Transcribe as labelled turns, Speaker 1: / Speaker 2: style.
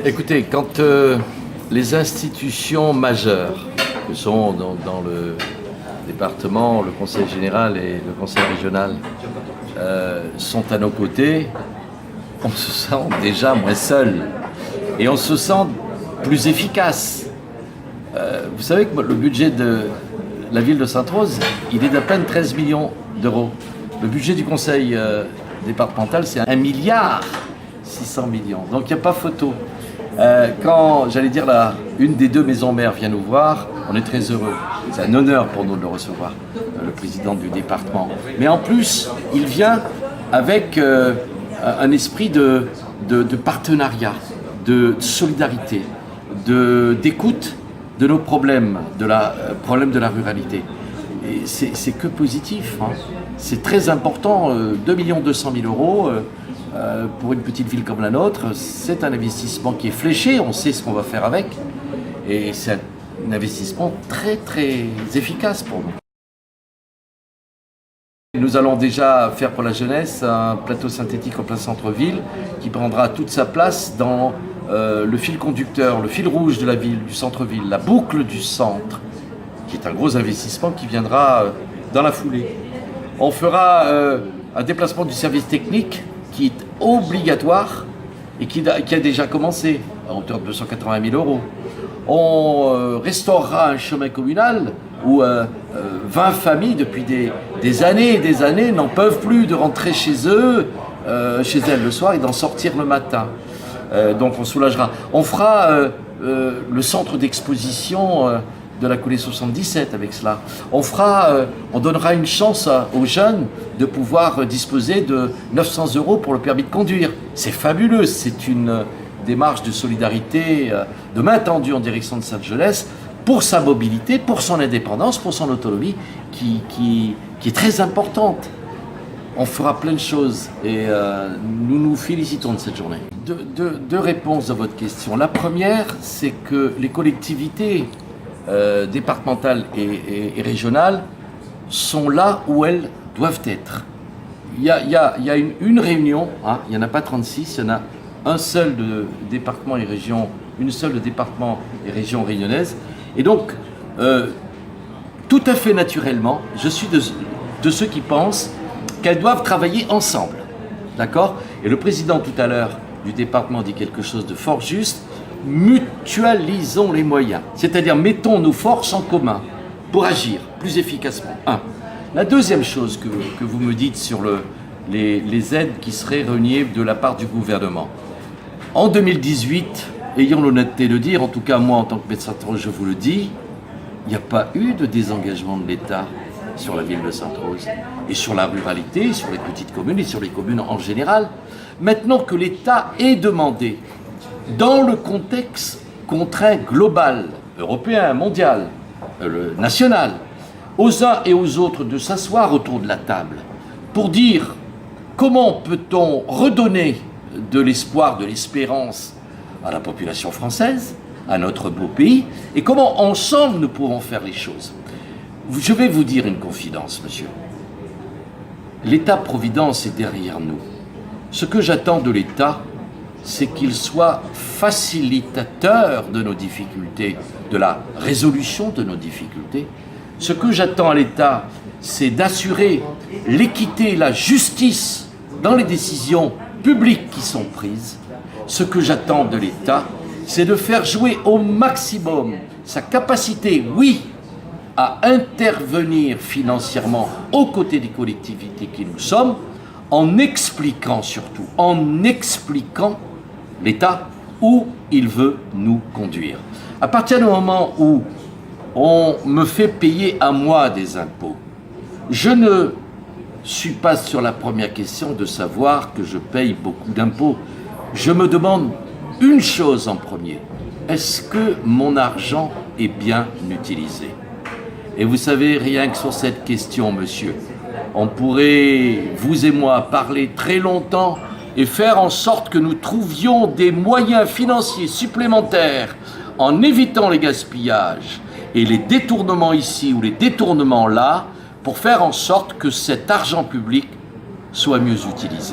Speaker 1: Écoutez, quand les institutions majeures, que sont dans le département, le conseil général et le conseil régional, sont à nos côtés, on se sent déjà moins seul et on se sent plus efficace. Vous savez que le budget de la ville de Sainte-Rose, il est d'à peine 13 millions d'euros. Le budget du conseil départemental, c'est 1,6 milliard. Donc il n'y a pas photo. Quand, j'allais dire, une des deux maisons mères vient nous voir, on est très heureux. C'est un honneur pour nous de le recevoir, le président du département. Mais en plus, il vient avec un esprit de partenariat, de solidarité, d'écoute de nos problèmes, problèmes de la ruralité. Et c'est que positif, hein. C'est très important, 2 200 000 euros pour une petite ville comme la nôtre, c'est un investissement qui est fléché, on sait ce qu'on va faire avec, et c'est un investissement très très efficace pour nous. Nous allons déjà faire pour la jeunesse un plateau synthétique en plein centre-ville qui prendra toute sa place dans le fil conducteur, le fil rouge de la ville, du centre-ville, la boucle du centre, qui est un gros investissement qui viendra dans la foulée. On fera un déplacement du service technique qui est obligatoire et qui a déjà commencé à hauteur de 280 000 euros. On restaurera un chemin communal où 20 familles depuis des années et des années n'en peuvent plus de rentrer chez elles le soir et d'en sortir le matin. Donc on soulagera. On fera le centre d'exposition de la Coulée 77 avec cela. On donnera une chance aux jeunes de pouvoir disposer de 900 euros pour le permis de conduire. C'est fabuleux, c'est une démarche de solidarité, de main tendue en direction de Sainte-Gelesse pour sa mobilité, pour son indépendance, pour son autonomie qui est très importante. On fera plein de choses et nous nous félicitons de cette journée. Deux réponses à votre question. La première, c'est que les collectivités départementales et régionales sont là où elles doivent être. Il y a une réunion, hein, il n'y en a pas 36, il y en a un seul de département et région, une seule de département et région réunionnaise. Et donc, tout à fait naturellement, je suis de ceux qui pensent qu'elles doivent travailler ensemble. D'accord ? Et le président tout à l'heure du département dit quelque chose de fort juste. Mutualisons les moyens, c'est-à-dire mettons nos forces en commun pour agir plus efficacement. La deuxième chose que vous me dites sur les aides qui seraient reniées de la part du gouvernement. En 2018, ayons l'honnêteté de dire, en tout cas moi en tant que médecin je vous le dis, il n'y a pas eu de désengagement de l'État sur la ville de Sainte-Rose et sur la ruralité, sur les petites communes et sur les communes en général. Maintenant que l'État est demandé dans le contexte contraint global, européen, mondial, national, aux uns et aux autres de s'asseoir autour de la table pour dire comment peut-on redonner de l'espoir, de l'espérance à la population française, à notre beau pays, et comment ensemble nous pouvons faire les choses. Je vais vous dire une confidence, monsieur. L'État-providence est derrière nous. Ce que j'attends de l'État, c'est qu'il soit facilitateur de nos difficultés, de la résolution de nos difficultés. Ce que j'attends à l'État, c'est d'assurer l'équité et la justice dans les décisions publiques qui sont prises. Ce que j'attends de l'État, c'est de faire jouer au maximum sa capacité, oui, à intervenir financièrement aux côtés des collectivités qui nous sommes, en expliquant surtout, l'État où il veut nous conduire. À partir du moment où on me fait payer à moi des impôts, je ne suis pas sur la première question de savoir que je paye beaucoup d'impôts. Je me demande une chose en premier. Est-ce que mon argent est bien utilisé ? Et vous savez, rien que sur cette question, monsieur, on pourrait, vous et moi, parler très longtemps et faire en sorte que nous trouvions des moyens financiers supplémentaires en évitant les gaspillages et les détournements ici ou les détournements là, pour faire en sorte que cet argent public soit mieux utilisé.